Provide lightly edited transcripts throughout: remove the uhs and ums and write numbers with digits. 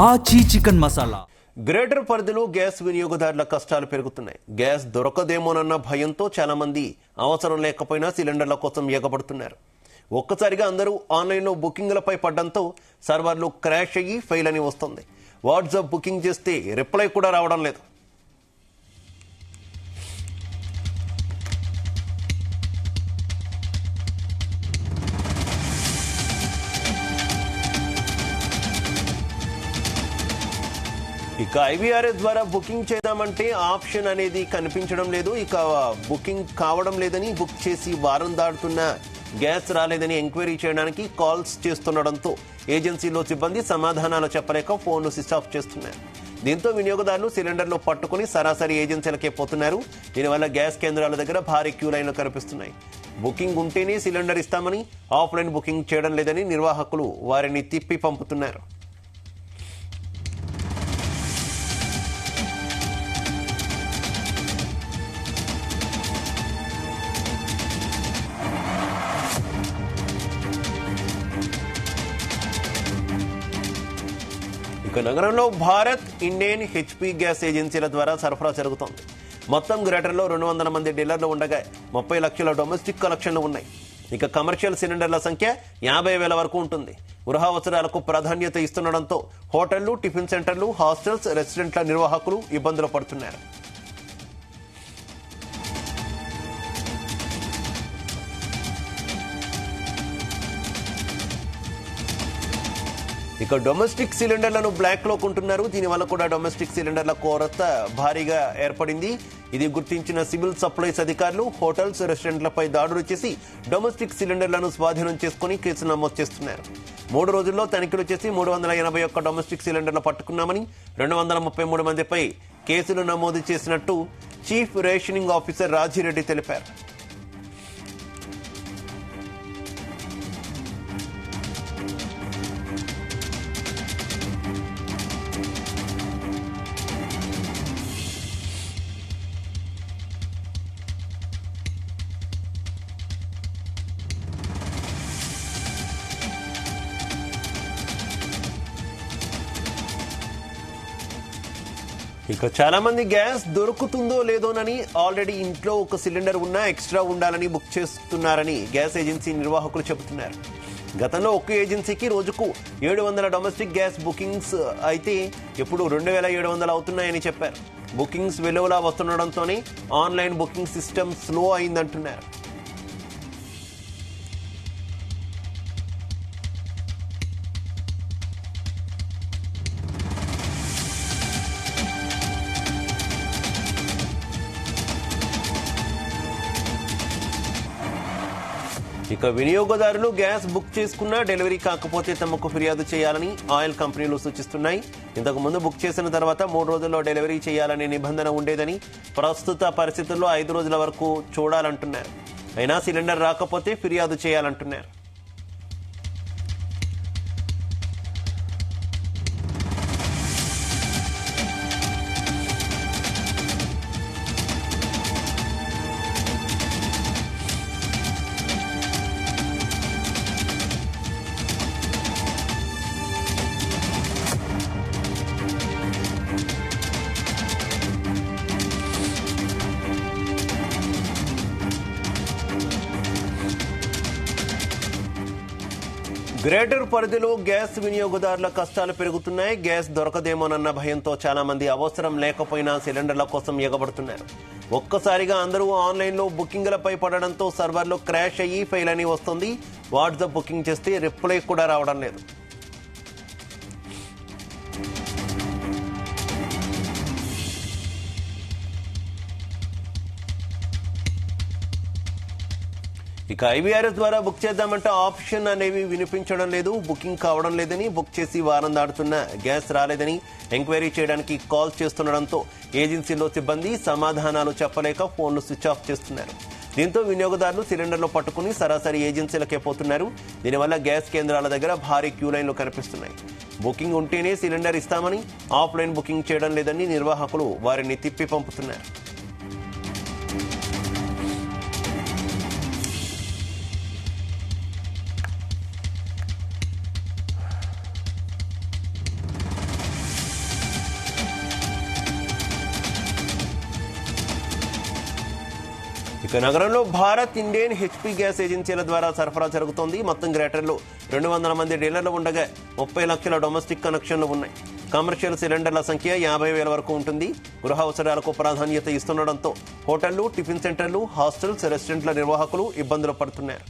ఆచి chicken masala. Greater పరిధిలో gas వినియోగదారుల కష్టాలు పెరుగుతున్నాయి. గ్యాస్ దొరకదేమోనన్న భయంతో చాలా మంది అవసరం లేకపోయినా సిలిండర్ల కోసం ఎగబడుతున్నారు. ఒక్కసారిగా అందరూ ఆన్లైన్లో బుకింగ్లపై పడ్డంతో సర్వర్లు క్రాష్ అయ్యి ఫెయిల్ అని వస్తుంది. వాట్సాప్ బుకింగ్ చేస్తే రిప్లై కూడా రావడం లేదు. ఇక ఐవీఆర్ఎస్ ద్వారా బుకింగ్ చేద్దామంటే ఆప్షన్ అనేది కనిపించడం లేదు. ఇక బుకింగ్ కావడం లేదని, బుక్ చేసి వారం దాటుతున్న గ్యాస్ రాలేదని ఎంక్వైరీ చేయడానికి కాల్స్ చేస్తుండడంతో ఏజెన్సీలో సిబ్బంది సమాధానాలు చెప్పలేక ఫోన్లు స్విచ్ ఆఫ్ చేస్తున్నారు. దీంతో వినియోగదారులు సిలిండర్లు పట్టుకుని సరాసరి ఏజెన్సీలకే పోతున్నారు. దీనివల్ల గ్యాస్ కేంద్రాల దగ్గర భారీ క్యూ లైన్లు కనిపిస్తున్నాయి. బుకింగ్ ఉంటేనే సిలిండర్ ఇస్తామని, ఆఫ్లైన్ బుకింగ్ చేయడం లేదని నిర్వాహకులు వారిని తిప్పి పంపుతున్నారు. నగరంలో భారత్, ఇండియన్, హెచ్పి గ్యాస్ ఏజెన్సీల ద్వారా సరఫరా జరుగుతోంది. మొత్తం గ్రేటర్లో 200 మంది డీలర్లు ఉండగా 30 లక్షల డొమెస్టిక్ కలెక్షన్లు ఉన్నాయి. ఇక కమర్షియల్ సిలిండర్ల సంఖ్య 50,000 వరకు ఉంటుంది. గృహ అవసరాలకు ప్రాధాన్యత ఇస్తుండడంతో హోటళ్లు, టిఫిన్ సెంటర్లు, హాస్టల్స్, రెస్టారెంట్ల నిర్వాహకులు ఇబ్బందులు పడుతున్నారు. ఇక డొమెస్టిక్ సిలిండర్లను బ్లాక్ లో కొంటున్నారు. దీనివల్ల కూడా డొమెస్టిక్ సిలిండర్ల కొరత భారీగా ఏర్పడింది. ఇది గుర్తించిన సివిల్ సప్లైస్ అధికారులు హోటల్స్, రెస్టారెంట్లపై దాడులు చేసి డొమెస్టిక్ సిలిండర్లను స్వాధీనం చేసుకుని కేసు నమోదు చేస్తున్నారు. 3 రోజుల్లో తనిఖీలు చేసి 381 డొమెస్టిక్ సిలిండర్లు పట్టుకున్నామని, 233 మందిపై కేసులు నమోదు చేసినట్టు చీఫ్ రేషనింగ్ ఆఫీసర్ రాజిరెడ్డి తెలిపారు. ఇక చాలా మంది గ్యాస్ దొరుకుతుందో లేదోనని, ఆల్రెడీ ఇంట్లో ఒక సిలిండర్ ఉన్నా ఎక్స్ట్రా ఉండాలని బుక్ చేస్తున్నారని గ్యాస్ ఏజెన్సీ నిర్వాహకులు చెబుతున్నారు. గతంలో ఒక్క ఏజెన్సీకి రోజుకు 700 డొమెస్టిక్ గ్యాస్ బుకింగ్స్ అయితే ఇప్పుడు 2700 అవుతున్నాయని చెప్పారు. బుకింగ్స్ వెలువలా వస్తుండడంతోనే ఆన్లైన్ బుకింగ్ సిస్టమ్ స్లో అయిందంటున్నారు. ఇక వినియోగదారులు గ్యాస్ బుక్ చేసుకున్నా డెలివరీ కాకపోతే తమకు ఫిర్యాదు చేయాలని ఆయిల్ కంపెనీలు సూచిస్తున్నాయి. ఇంతకు ముందు బుక్ చేసిన తర్వాత 3 రోజుల్లో డెలివరీ చేయాలనే నిబంధన ఉండేదని, ప్రస్తుత పరిస్థితుల్లో 5 రోజుల వరకు చూడాలంటున్నారు. అయినా సిలిండర్ రాకపోతే ఫిర్యాదు చేయాలంటున్నారు. గ్రేటర్ పరిధిలో గ్యాస్ వినియోగదారుల కష్టాలు పెరుగుతున్నాయి. గ్యాస్ దొరకదేమోనన్న భయంతో చాలా మంది అవసరం లేకపోయినా సిలిండర్ల కోసం ఎగబడుతున్నారు. ఒక్కసారిగా అందరూ ఆన్లైన్లో బుకింగ్లపై పడడంతో సర్వర్లు క్రాష్ అయ్యి ఫెయిల్ అని వస్తుంది. వాట్సాప్ బుకింగ్ చేస్తే రిప్లై కూడా రావడం లేదు. ఇక ఐవీఆర్ఎస్ ద్వారా బుక్ చేద్దామంటే ఆప్షన్ అనేవి వినిపించడం లేదు. బుకింగ్ కావడం లేదని, బుక్ చేసి వారం దాటుతున్న గ్యాస్ రాలేదని ఎంక్వైరీ చేయడానికి కాల్ చేస్తుండడంతో ఏజెన్సీలో సిబ్బంది సమాధానాలు చెప్పలేక ఫోన్లు స్విచ్ ఆఫ్ చేస్తున్నారు. దీంతో వినియోగదారులు సిలిండర్లు పట్టుకుని సరాసరి ఏజెన్సీలకే పోతున్నారు. దీనివల్ల గ్యాస్ కేంద్రాల దగ్గర భారీ క్యూ లైన్లు కనిపిస్తున్నాయి. బుకింగ్ ఉంటేనే సిలిండర్ ఇస్తామని, ఆఫ్లైన్ బుకింగ్ చేయడం లేదని నిర్వాహకులు వారిని తిప్పి పంపుతున్నారు. నగరంలో భారత్ ఇండియన్ హెచ్పీ గ్యాస్ ఏజెన్సీల ద్వారా సరఫరా జరుగుతోంది. మొత్తం గ్రేటర్లో 200 మంది డీలర్లు ఉండగా 30 లక్షల డొమెస్టిక్ కనెక్షన్లు ఉన్నాయి. కమర్షియల్ సిలిండర్ల సంఖ్య 50,000 వరకు ఉంటుంది. గృహ అవసరాలకు ప్రాధాన్యత ఇస్తుండటంతో హోటళ్లు, టిఫిన్ సెంటర్లు, హాస్టల్స్, రెస్టారెంట్ల నిర్వాహకులు ఇబ్బందులు పడుతున్నారు.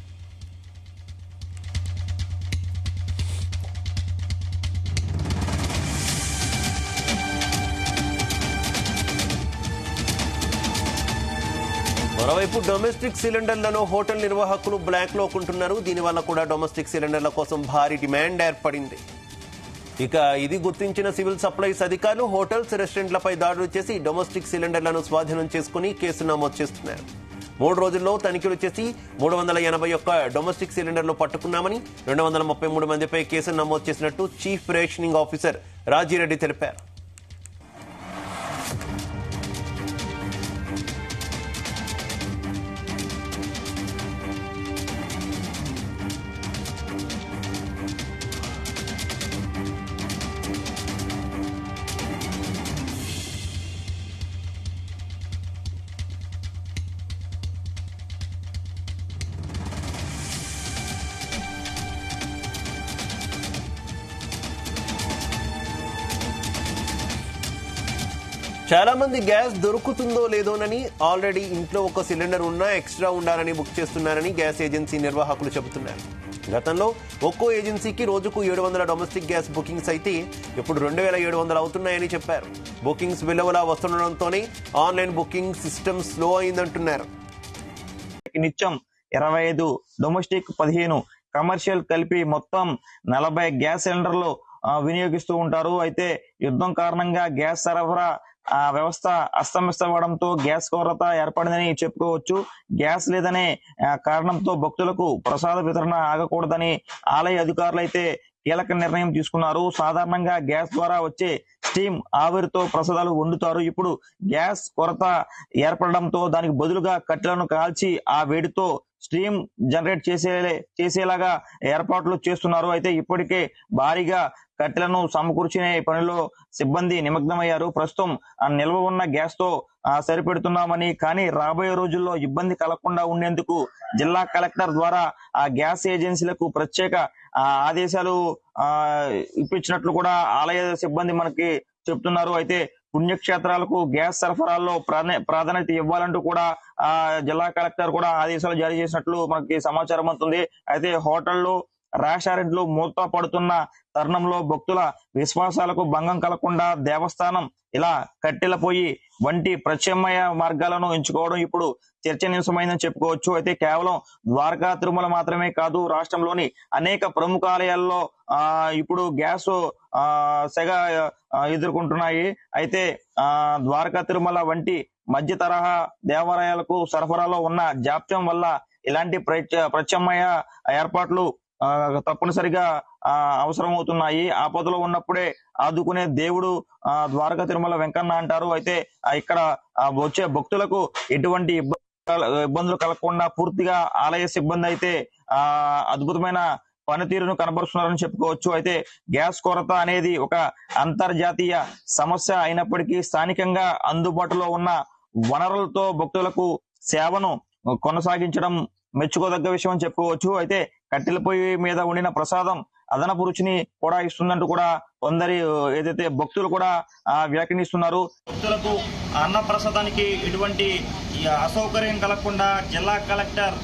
మరోవైపు డొమెస్టిక్ సిలిండర్లను హోటల్ నిర్వాహకులు బ్లాక్ లో కొంటున్నారు. దీనివల్ల కూడా డొమెస్టిక్ సిలిండర్ల కోసం భారీ డిమాండ్ ఏర్పడింది. ఇక ఇది గుర్తించిన సివిల్ సప్లైస్ అధికారులు హోటల్స్, రెస్టారెంట్లపై దాడులు చేసి డొమెస్టిక్ సిలిండర్లను స్వాధీనం చేసుకుని కేసు నమోదు చేస్తున్నారు. 3 రోజుల్లో తనిఖీలు చేసి 381 డొమెస్టిక్ సిలిండర్లు పట్టుకున్నామని, 233 మందిపై కేసు నమోదు చేసినట్టు చీఫ్ రేషనింగ్ ఆఫీసర్ రాజీరెడ్డి తెలిపారు. చాలా మంది గ్యాస్ దొరుకుతుందో లేదోనని, ఆల్రెడీ ఇంట్లో ఒక సిలిండర్ ఉన్నా ఎక్స్ట్రా ఉండాలని బుక్ చేస్తున్నారని గ్యాస్ ఏజెన్సీ నిర్వాహకులు చెబుతున్నారు. గతంలో ఒక్కో ఏజెన్సీకి రోజుకు 700 డొమెస్టిక్ గ్యాస్ బుకింగ్స్ అయితే ఇప్పుడు 2700 అవుతున్నాయని చెప్పారు. బుకింగ్స్ విలువలా వస్తుండటంతోనే ఆన్లైన్ బుకింగ్ సిస్టమ్ స్లో అయిందంటున్నారు. నిత్యం 25 డొమెస్టిక్, 15 కమర్షియల్ కలిపి మొత్తం 40 గ్యాస్ సిలిండర్లు వినియోగిస్తూ ఉంటారు. అయితే యుద్ధం కారణంగా గ్యాస్ సరఫరా వ్యవస్థ అస్తవ్యస్తమవడంతో గ్యాస్ కొరత ఏర్పడిందని చెప్పుకోవచ్చు. గ్యాస్ లేదనే కారణంతో భక్తులకు ప్రసాద వితరణ ఆగకూడదని ఆలయ అధికారులు అయితే కీలక నిర్ణయం తీసుకున్నారు. సాధారణంగా గ్యాస్ ద్వారా వచ్చే స్టీమ్ ఆవిరితో ప్రసాదాలు వండుతారు. ఇప్పుడు గ్యాస్ కొరత ఏర్పడడంతో దానికి బదులుగా కట్టెలను కాల్చి ఆ వేడితో స్టీమ్ జనరేట్ చేసేలాగా ఏర్పాట్లు చేస్తున్నారు. అయితే ఇప్పటికే భారీగా కట్టెలను సమకూర్చునే పనిలో సిబ్బంది నిమగ్నమయ్యారు. ప్రస్తుతం నిల్వ ఉన్న గ్యాస్ తో సరిపెడుతున్నామని, కానీ రాబోయే రోజుల్లో ఇబ్బంది కలగకుండా ఉండేందుకు జిల్లా కలెక్టర్ ద్వారా ఆ గ్యాస్ ఏజెన్సీలకు ప్రత్యేక ఆదేశాలు ఇప్పించినట్లు కూడా ఆలయ సిబ్బంది మనకి చెప్తున్నారు. అయితే పుణ్యక్షేత్రాలకు గ్యాస్ సరఫరాల్లో ప్రాధాన్యత ఇవ్వాలంటూ కూడా జిల్లా కలెక్టర్ కూడా ఆదేశాలు జారీ చేసినట్లు మనకి సమాచారం అవుతుంది. అయితే హోటళ్లు, రెస్టారెంట్లు మూత పడుతున్న తరుణంలో భక్తుల విశ్వాసాలకు భంగం కలగకుండా దేవస్థానం ఇలా కట్టెల పొయ్యి వంటి ప్రత్యామ్నాయ మార్గాలను ఎంచుకోవడం ఇప్పుడు చర్చనీయాంశమైందని చెప్పుకోవచ్చు. అయితే కేవలం ద్వారకా, తిరుమల మాత్రమే కాదు, రాష్ట్రంలోని అనేక ప్రముఖ ఆలయాల్లో ఇప్పుడు గ్యాస్ సెగ ఎదుర్కొంటున్నాయి. అయితే ద్వారకా, తిరుమల వంటి మధ్య తరహా దేవాలయాలకు సరఫరాలో ఉన్న జాప్యం వల్ల ఇలాంటి ప్రత్యామ్నాయ ఏర్పాట్లు తప్పనిసరిగా అవసరం అవుతున్నాయి. ఆపదలో ఉన్నప్పుడే ఆదుకునే దేవుడు ద్వారకా తిరుమల వెంకన్న అంటారు. అయితే ఇక్కడ వచ్చే భక్తులకు ఎటువంటి ఇబ్బందులు కలగకుండా పూర్తిగా ఆలయ సిబ్బంది అయితే అద్భుతమైన పనితీరును కనబరుస్తున్నారని చెప్పుకోవచ్చు. అయితే గ్యాస్ కొరత అనేది ఒక అంతర్జాతీయ సమస్య అయినప్పటికీ స్థానికంగా అందుబాటులో ఉన్న వనరులతో భక్తులకు సేవను కొనసాగించడం మెచ్చుకోదగ్గ విషయం అని చెప్పుకోవచ్చు. అయితే కట్టెల పొయ్యి మీద వండిన ప్రసాదం అదనపు రుచిని కూడా ఇస్తుందంటూ కూడా కొందరి ఏదైతే భక్తులు కూడా వ్యాఖ్యానిస్తున్నారు. భక్తులకు అన్న ప్రసాదానికి ఎటువంటి అసౌకర్యం కలగకుండా జిల్లా కలెక్టర్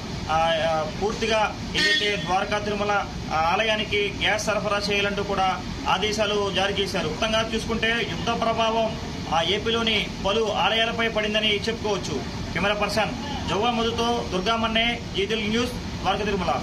పూర్తిగా ఏదైతే ద్వారకా తిరుమల ఆలయానికి గ్యాస్ సరఫరా చేయాలంటూ కూడా ఆదేశాలు జారీ చేశారు. మొత్తంగా చూసుకుంటే యుద్ధ ప్రభావం ఏపీలోని పలు ఆలయాలపై పడిందని చెప్పుకోవచ్చు. కెమెరా పర్సన్ జవ్వా మధుతో దుర్గామన్నే, జీటీవీ న్యూస్, ద్వారకా తిరుమల.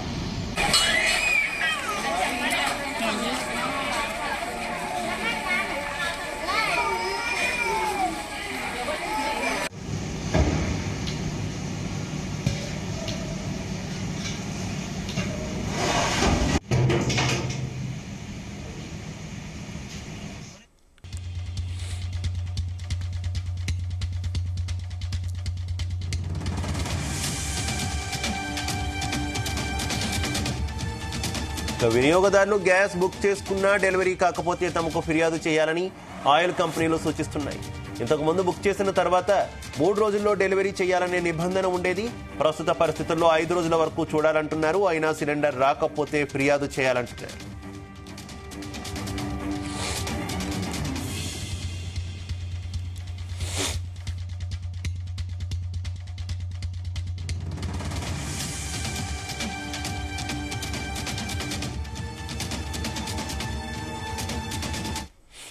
వినియోగదారులు గ్యాస్ బుక్ చేసుకున్నా డెలివరీ కాకపోతే తమకు ఫిర్యాదు చేయాలని ఆయిల్ కంపెనీలు సూచిస్తున్నాయి. ఇంతకు ముందు బుక్ చేసిన తర్వాత 3 రోజుల్లో డెలివరీ చేయాలనే నిబంధన ఉండేది. ప్రస్తుత పరిస్థితుల్లో 5 రోజుల వరకు చూడాలంటున్నారు. అయినా సిలిండర్ రాకపోతే ఫిర్యాదు చేయాలంటున్నారు.